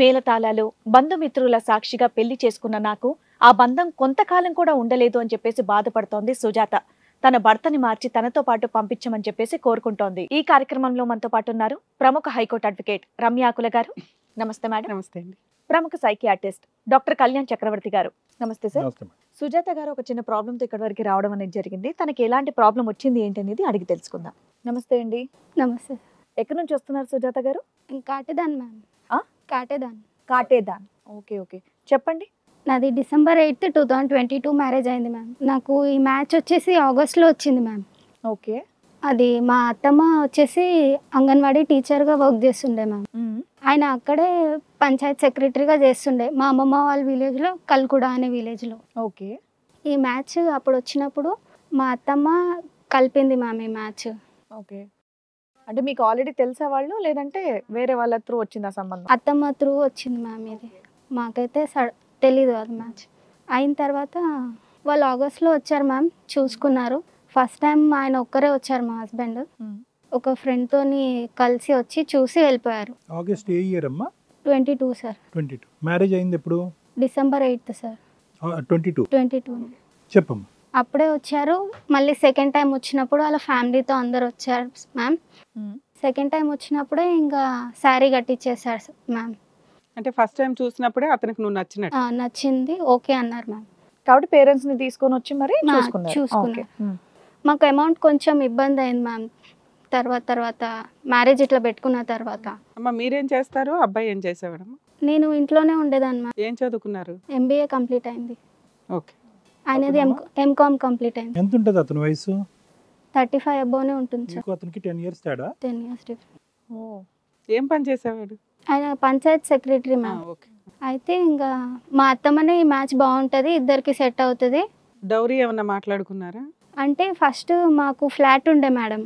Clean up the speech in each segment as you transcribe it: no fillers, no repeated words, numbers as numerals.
మేళతాళాలు బంధుమిత్రుల సాక్షిగా పెళ్లి చేసుకున్న నాకు ఆ బంధం కొంతకాలం కూడా ఉండలేదు అని చెప్పేసి బాధపడుతోంది సుజాత. తన భర్తని మార్చి తనతో పాటు పంపించమని చెప్పేసి కోరుకుంటోంది. ఈ కార్యక్రమంలో మనతో పాటు ఉన్నారు ప్రముఖ హైకోర్టు అడ్వకేట్ రమ్యాకుల గారు. నమస్తే మేడం. నమస్తే అండి. ప్రముఖ సైకియాట్రిస్ట్ డాక్టర్ కళ్యాణ్ చక్రవర్తి గారు. నమస్తే సార్. సుజాత గారు ఒక చిన్న ప్రాబ్లమ్ తో ఇక్కడి వరకు రావడం అనేది జరిగింది. తనకి ఎలాంటి ప్రాబ్లం వచ్చింది ఏంటనేది అడిగి తెలుసుకుందాం. నమస్తే అండి. నమస్తే. ఎక్కడి నుంచి వస్తున్నారు సుజాత గారు? Katedan ma'am. Katedan. Katedan. Okay okay, చెప్పండి. నాది December 8, 2022 మ్యారేజ్ అయింది మ్యామ్. నాకు ఈ మ్యాచ్ వచ్చేసి ఆగస్ట్లో వచ్చింది మ్యామ్. ఓకే. అది మా అత్తమ్మ వచ్చేసి అంగన్వాడీ టీచర్గా వర్క్ చేస్తుండే మ్యామ్. ఆయన అక్కడే పంచాయత్ సెక్రటరీగా చేస్తుండే మా అమ్మమ్మ వాళ్ళ విలేజ్లో, కల్కుడ అనే విలేజ్లో. ఓకే. ఈ మ్యాచ్ అప్పుడు వచ్చినప్పుడు మా అత్తమ్మ కలిపింది మ్యామ్ ఈ మ్యాచ్. ఓకే. అంటే మీకు ఆల్రెడీ తెలుసా వాళ్ళు, లేదంటే వేరే వాళ్ళ త్రూ వచ్చిందా సంబంధం? అత్తమ్మ త్రూ వచ్చింది మ్యామ్. ఇది మాకైతే తెలీదు అది మ్యాచ్. అయిన తర్వాత వాళ్ళు ఆగస్ట్లో వచ్చారు మ్యామ్, చూసుకున్నారు. ఫస్ట్ టైం ఆయన ఒక్కరే వచ్చారు, మా హస్బెండ్ ఒక ఫ్రెండ్తోని కలిసి వచ్చి చూసి వెళ్ళిపోయారు. ఆగస్ట్ ఏ ఇయర్ అమ్మా? 22 సార్. 22. మ్యారేజ్ అయింది ఎప్పుడు? December 8 sir. 22 చెప్పమ్మా. అప్పుడే వచ్చారు. మళ్ళీ సెకండ్ టైం వచ్చినప్పుడు వాళ్ళ ఫ్యామిలీతో అందరు వచ్చారు మ్యామ్. సెకండ్ టైం వచ్చినప్పుడే ఇంకా శారీ కట్టించేసారు మ్యామ్. అంటే ఫస్ట్ టైం చూసినప్పుడే అతనికి నువ్వు నచ్చినట్టు? నచ్చింది, ఓకే అన్నారు మ్యామ్. కాబట్టి పేరెంట్స్ ని తీసుకొని వచ్చి మరి చూసుకున్నారు. మాకు అమౌంట్ కొంచెం ఇబ్బంది అయింది మ్యామ్. తర్వాత మ్యారేజ్ ఇట్లా పెట్టుకున్న తర్వాత. అమ్మ మీరేం చేస్తారు, అబ్బాయి ఏం చేసేవాడమ్మా? నేను ఇంట్లోనే ఉండేదాన్ని మ్యామ్. ఏం చదువుకున్నారు? MBA కంప్లీట్ అయింది. ఓకే. ఆయనది MCom కంప్లీట్ అయింది. ఎంత ఉంటుంది అతని వయసు? 35 అబోనే ఉంటుంది సార్. అతనికి 10 years తేడా. 10 years డిఫరెన్స్. ఏం పని చేసేవాడు? ఆయన పంచాయత్ సెక్రటరీ మ్యామ్. ఓకే. అయితే ఇంకా మా అత్తమ్మనే ఈ మ్యాచ్ బాగుంటుంది, ఇద్దరికి సెట్ అవుతుంది. డౌరీ ఏమన్నా మాట్లాడుకున్నారా? అంటే ఫస్ట్ మాకు ఫ్లాట్ ఉండే మేడం.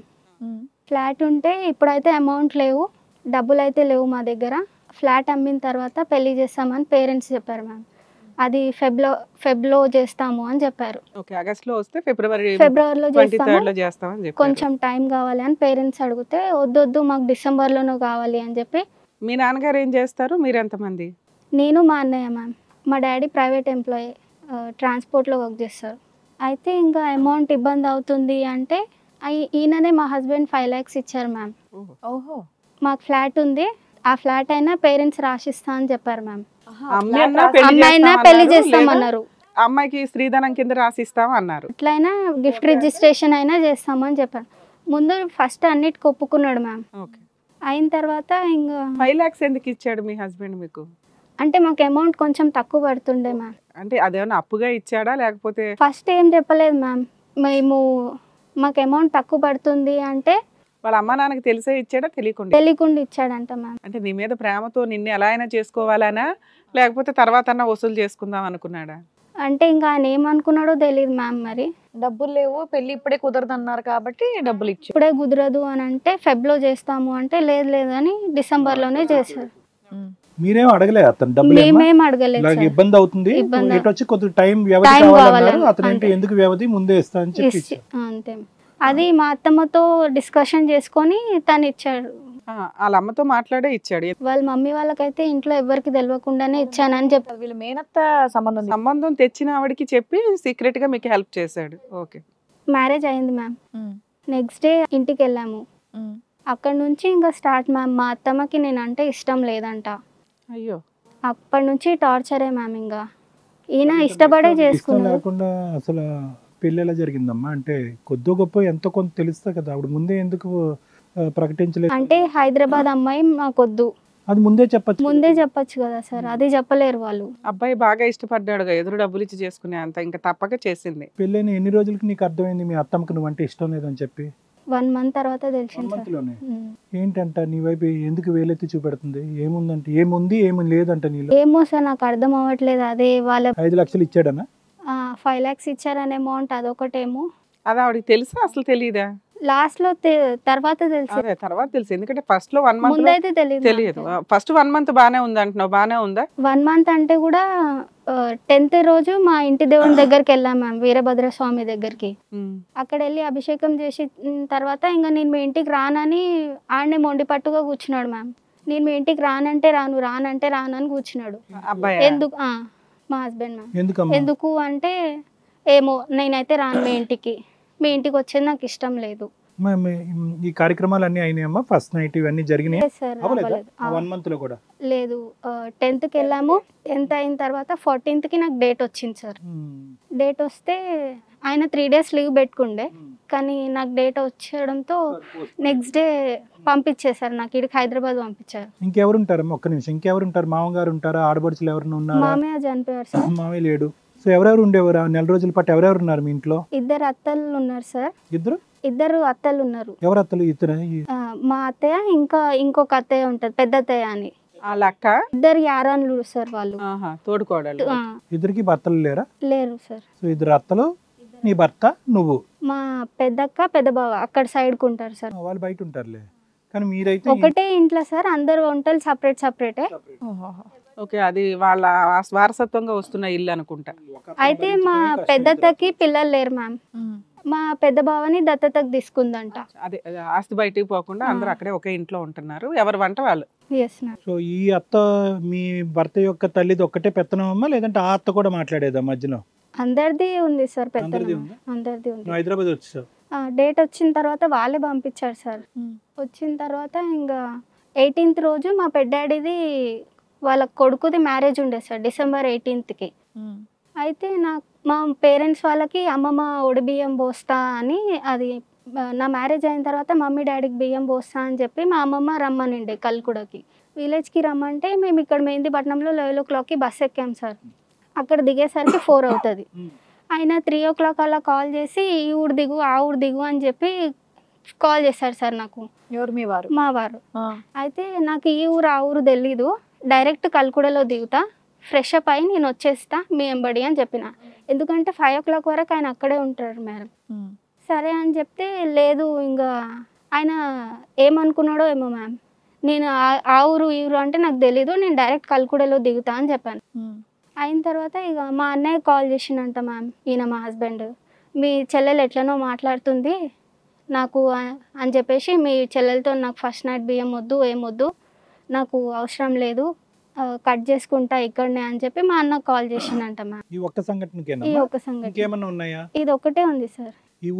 ఫ్లాట్ ఉంటే ఇప్పుడైతే అమౌంట్ లేవు, డబ్బులు అయితే లేవు మా దగ్గర. ఫ్లాట్ అమ్మిన తర్వాత పెళ్లి చేస్తామని పేరెంట్స్ చెప్పారు మ్యామ్. అది ఫెబ్లో చేస్తాము అని చెప్పారు. ఓకే. ఆగస్ట్లో వస్తే ఫిబ్రవరిలో 23rd చేస్తామని చెప్పారు. కొంచెం టైం కావాలి అని పేరెంట్స్ అడిగితే వద్దొద్దు మాకు డిసెంబర్లోనూ కావాలి అని చెప్పి. మీ నాన్నగారు ఏం చేస్తారు, మీరు ఎంతమంది? నేను మా అన్నయ్య మ్యామ్. మా డాడీ ప్రైవేట్ ఎంప్లాయీ, ట్రాన్స్పోర్ట్లో వర్క్ చేస్తారు. అయితే ఇంకా అమౌంట్ ఇబ్బంది అవుతుంది అంటే ఈయననే మా హస్బెండ్ 5 lakhs ఇచ్చారు మ్యామ్. ఓహో. మాకు ఫ్లాట్ ఉంది, ఆ ఫ్లాట్ అయినా పేరెంట్స్ రాసిస్తా అని చెప్పారు మ్యామ్. అమ్మాయినా పెళ్లి చేస్తామన్నారు. అమ్మాయికి స్త్రీధనం కింద రాసిస్తాం అన్నారు. ఇట్లయినా గిఫ్ట్ రిజిస్ట్రేషన్ అయినా చేస్తామని చెప్పారు. ముందు ఫస్ట్ అన్నిటికి ఒప్పుకున్నాడు మ్యామ్. ఓకే. అయిన తర్వాత ఇంకా 5 lakhs ఎందుకు ఇచ్చాడు మీ హస్బెండ్ మీకు? అంటే మాకు అమౌంట్ కొంచెం తక్కువ పడుతుండే మ్యామ్. అంటే అదేమన్నా అప్పుగా ఇచ్చాడా లేకపోతే? ఫస్ట్ ఏం చెప్పలేదు మ్యామ్. మాకు అమౌంట్ తక్కువ పడుతుంది అంటే వాళ్ళ అమ్మ నాన్నకి తెలిసే ఇచ్చాడా తెలియకుండా ఇచ్చాడంట మ్యామ్. అంటే నీ మీద ప్రేమతో నిన్ను ఎలా అయినా చేసుకోవాలనా, లేకపోతే తర్వాత అన్న వసూలు చేసుకుందాం అనుకున్నాడా? అంటే ఇంకా ఆయన ఏమనుకున్నాడో తెలియదు మ్యామ్. మరి డబ్బులు లేవు, పెళ్లి ఇప్పుడే కుదరదు అన్నారు కాబట్టి డబ్బులు ఇచ్చి. ఇప్పుడే కుదరదు అని అంటే ఫెబ్లో చేస్తాము అంటే లేదు అని డిసెంబర్లోనే చేశారు. మీరేం అడగలేదు అతను డబ్బులు? మేమేం అడగలేదు. ఇబ్బంది అవుతుంది, ఇటు వచ్చి కొద్ది టైం వ్యవధి కావాలన్నారు. అతను ఏంటి ఎందుకు వ్యవధి ముందే ఇస్తా అని చెప్పి అంతే. అది మా అత్తమ్మతో డిస్కషన్ చేసుకొని తను ఇచ్చాడు. వాళ్ళ అమ్మతో మాట్లాడే ఇచ్చాడు. వాళ్ళ మమ్మీ వాళ్ళకైతే ఇంట్లో ఎవరికి తెలియకుండానే ఇచ్చానని చెప్పారు. వీళ్ళు మేనత్త సంబంధం తెచ్చిన ఆవిడకి చెప్పి సీక్రెట్ గా మీకు హెల్ప్ చేశాడు. ఓకే. మ్యారేజ్ అయింది మ్యామ్. నెక్స్ట్ డే ఇంటికి వెళ్ళాము. అక్కడ నుంచి ఇంకా స్టార్ట్ మ్యామ్. మా అత్తమ్మకి నేను అంటే ఇష్టం లేదంట. అయ్యో. అప్పటి నుంచి టార్చరే మ్యామ్. ఇంకా ఈయన ఇష్టపడే చేసుకున్నాడు. అసలు పెళ్ళి ఎలా జరిగిందమ్మా? అంటే కొద్ది గొప్ప ఎంతో కొంత తెలుస్తా కదా, ఆవిడ ముందే ఎందుకు ప్రకటించలేదు? అంటే హైదరాబాద్ అమ్మాయి మాకొద్దు, అది ముందే చెప్పచ్చు కదా సార్. అది చెప్పలేరు వాళ్ళు. అబ్బాయి బాగా ఇష్టపడ్డాడుగా, ఎదురు డబ్బులు ఇచ్చి చేసుకునే అంత ఇంకా తప్పక చేసింది. పెళ్ళైన ఎన్ని రోజులకి నీకు అర్థమైంది మీ అత్తమ్మకి నువ్వంటే ఇష్టం లేదని చెప్పి? 1 month తర్వాత తెలిసింది. ఏంటంట నీ వైపు ఎందుకు వేలెత్తి చూపెడుతుంది? ఏముందంటే ఏముంది ఏమి లేదంట నీలో? ఏమో సార్, నాకు అర్థం అవ్వట్లేదు. అదే వాళ్ళ 5 లక్షలు ఇచ్చాడనా? 5 lakhs ఇచ్చారనే అమౌంట్ అదొకటేమో. అది ఆవిడకి తెలుసా అసలు తెలీదా? లాస్ట్ లో తర్వాత తెలుసు. ఎందుకంటే ఫస్ట్ లో 1 month ముందైతే తెలియదు. ఫస్ట్ 1 month బానే ఉంది అంటున్నావు, బానే ఉందా? 1 month అంటే కూడా 10th రోజు మా ఇంటి దేవుని దగ్గరికి వెళ్ళాం మ్యామ్, వీరభద్ర స్వామి దగ్గరికి. అక్కడ వెళ్ళి అభిషేకం చేసి తర్వాత ఇంకా నేను మీ ఇంటికి రానని ఆడనే మొండి పట్టుగా కూర్చున్నాడు మ్యామ్. నేను మీ ఇంటికి రానంటే రాను రానంటే రాను అని కూర్చున్నాడు. అబ్బాయి ఎందుకు మా హస్బెండ్ మ్యామ్. ఎందుకమ్మా? ఎందుకు అంటే ఏమో నేనైతే రాను మీ ఇంటికి, మీ ఇంటికి వచ్చేది నాకు ఇష్టం లేదు. ఈ కార్యక్రమాలు అన్ని అయినాయమ్మా? ఫస్ట్ నైట్ ఇవన్నీ జరిగినాయి? లేదు సార్, అవ్వలేదు. 1 month లో కూడా లేదు, 10th వెళ్ళాము. 10th అయిన తర్వాత 14th నాకు డేట్ వచ్చింది సార్. డేట్ వస్తే ఆయన 3 days లీవ్ పెట్టుకుండే, కానీ నాకు డేట్ వచ్చడంతో నెక్స్ట్ డే పంపించేశారు, నాకు ఇక్కడికి హైదరాబాద్ పంపించారు. ఇంకెవరు ఉంటారమ్మా? ఒక్క నిమిషం, ఇంకెవరు ఉంటారు? మామగారు ఉంటారా? ఆడబడుచులు ఎవరైనా ఉన్నారా? మామయ్య చనిపోయారు సార్. మామయ్య లేడు. సో ఎవరెవరు ఉండేవారు? 4 రోజుల పాటు ఎవరెవరు ఉన్నారు మీ ఇంట్లో? 2 అత్తలు ఉన్నారు సార్. 2 అత్తలు ఉన్నారు. ఎవరు అత్తలు? మా అత్తయ్య, ఇంకా ఇంకొక అత్తయ్య ఉంటది, పెద్ద అత్తయ్య అని. వాళ్ళ అక్క 2 యారాన్లు సార్ వాళ్ళు. తోడుకోడలు. ఇద్దరికి భర్తలు లేరా? లేరు సార్. సో 2 అత్తలు, నీ భర్త, నువ్వు. మా పెద్దక్క పెద్ద బావ అక్కడ సైడ్ కు ఉంటారు సార్. వాళ్ళు బయట ఉంటారులే, కానీ మీరైతే ఒకటే ఇంట్లో సార్, అందరు వంటలు సపరేటే. ఓకే, అది వాళ్ళ వారసత్వంగా వస్తున్న ఇల్లు అనుకుంటా. అయితే మా పెద్దత్తకి పిల్లలు లేరు మ్యామ్. మా పెద్ద బావని దత్తతకు తీసుకుందంట. అదే ఆస్తి బయటికి పోకుండా అందరూ అక్కడే ఒకే ఇంట్లో ఉంటున్నారు, ఎవరి వంట వాళ్ళు. Yes ma'am. సో ఈ అత్త మీ భర్త యొక్క తల్లిది ఒక్కటే పెత్తనమమ్మా, లేదంటే ఆ అత్త కూడా మాట్లాడేదా మధ్యలో? అందరిది ఉంది సార్, అందరిది పెద్ద ఉందా? అందరిది ఉంది. నువ్వు హైదరాబాద్ వచ్చేసావు. డేట్ వచ్చిన తర్వాత వాళ్ళే పంపించారు సార్. వచ్చిన తర్వాత ఇంకా 18th రోజు మా పెద్దాడిది వాళ్ళ కొడుకుది మ్యారేజ్ ఉండే సార్, December 18th. అయితే మా పేరెంట్స్ వాళ్ళకి అమ్మమ్మ ఒడి బియ్యం పోస్తా అని, అది నా మ్యారేజ్ అయిన తర్వాత మమ్మీ డాడీకి బియ్యం పోస్తా అని చెప్పి మా అమ్మమ్మ రమ్మనిండే కల్కుడకి. విలేజ్కి రమ్మంటే మేము ఇక్కడ మెహందీపట్నంలో 11 o'clockకి బస్ ఎక్కాం సార్. అక్కడ దిగేసరికి 4 అవుతుంది. ఆయన 3 o'clock అలా కాల్ చేసి ఈ ఊరు దిగు ఆ ఊరు దిగు అని చెప్పి కాల్ చేశారు సార్ నాకు. ఎవరు? మీ వారు? మా వారు. అయితే నాకు ఈ ఊరు ఆ ఊరు తెలీదు, డైరెక్ట్ కల్కుడలో దిగుతా, ఫ్రెష్ అప్ అయి నేను వచ్చేస్తా మీ ఎంబడి అని చెప్పిన. ఎందుకంటే 5 o'clock వరకు ఆయన అక్కడే ఉంటారు మేడం. సరే అని చెప్తే లేదు, ఇంకా ఆయన ఏమనుకున్నాడో ఏమో మ్యామ్, నేను ఆ ఊరు ఈ ఊరు అంటే నాకు తెలీదు, నేను డైరెక్ట్ కల్కుడలో దిగుతా అని చెప్పాను. అయిన తర్వాత ఇక మా అన్నయ్య కాల్ చేసిండంట మ్యామ్, ఈయన మా హస్బెండ్, మీ చెల్లెలు ఎట్లనో మాట్లాడుతుంది నాకు అని చెప్పేసి, మీ చెల్లెలతో నాకు ఫస్ట్ నైట్ బియ్యం వద్దు, ఏమొద్దు, నాకు అవసరం లేదు, కట్ చేసుకుంటా ఇక్కడనే అని చెప్పి మా అన్న కాల్ చేసిండంట మ్యామ్. ఈ ఒక్క సంఘటనకేనా? ఈ ఒక్క సంఘటన. ఇంకేమన్నా ఉన్నాయా? ఇది ఒకటే ఉంది సార్. ఈ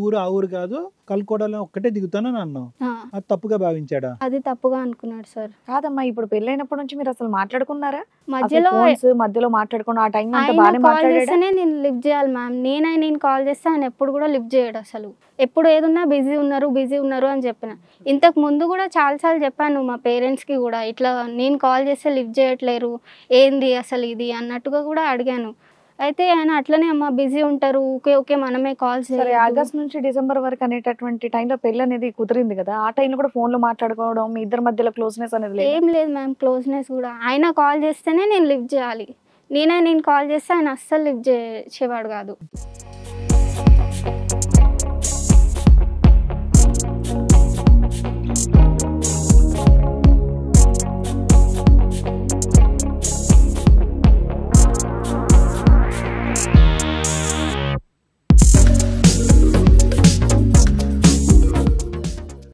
ఊరు ఆ ఊరు కాదు, కల్కోడలో ఒక్కటే దిగుతానని అన్నావు. అది తప్పుగా భావించాడా? అది తప్పుగా అనుకున్నాడు సార్. కాదమ్మా, ఇప్పుడు పెళ్ళైనప్పటి నుంచి మీరు అసలు మాట్లాడుకున్నారా? మధ్యలో మాట్లాడుకున్నా ఆ టైం కాల్ చేస్తేనే నేను లిఫ్ట్ చేయాలి మ్యామ్. నేను కాల్ చేస్తే ఆయన ఎప్పుడు కూడా లిఫ్ట్ చేయడు అసలు. ఎప్పుడు ఏదున్నా బిజీ ఉన్నారు అని చెప్పిన. ఇంతకు ముందు కూడా చాలాసార్లు చెప్పాను మా పేరెంట్స్కి కూడా, ఇట్లా నేను కాల్ చేస్తే లిఫ్ట్ చేయట్లేరు, ఏంది అసలు ఇది అన్నట్టుగా కూడా అడిగాను. అయితే ఆయన అట్లనే అమ్మ బిజీ ఉంటారు, ఓకే మనమే కాల్స్. ఆగస్ట్ నుంచి డిసెంబర్ వరకు అనేటటువంటి టైంలో పెళ్లి అనేది కుదిరింది కదా, ఆ టైంలో కూడా ఫోన్ లో మాట్లాడుకోవడం, మీ ఇద్దరి మధ్యలో క్లోజ్నెస్ అనేది ఏం లేదు మ్యామ్. క్లోజ్నెస్ కూడా ఆయన కాల్ చేస్తేనే నేను లిఫ్ట్ చేయాలి, నేను కాల్ చేస్తే ఆయన అస్సలు లిఫ్ట్ చేసేవాడు కాదు.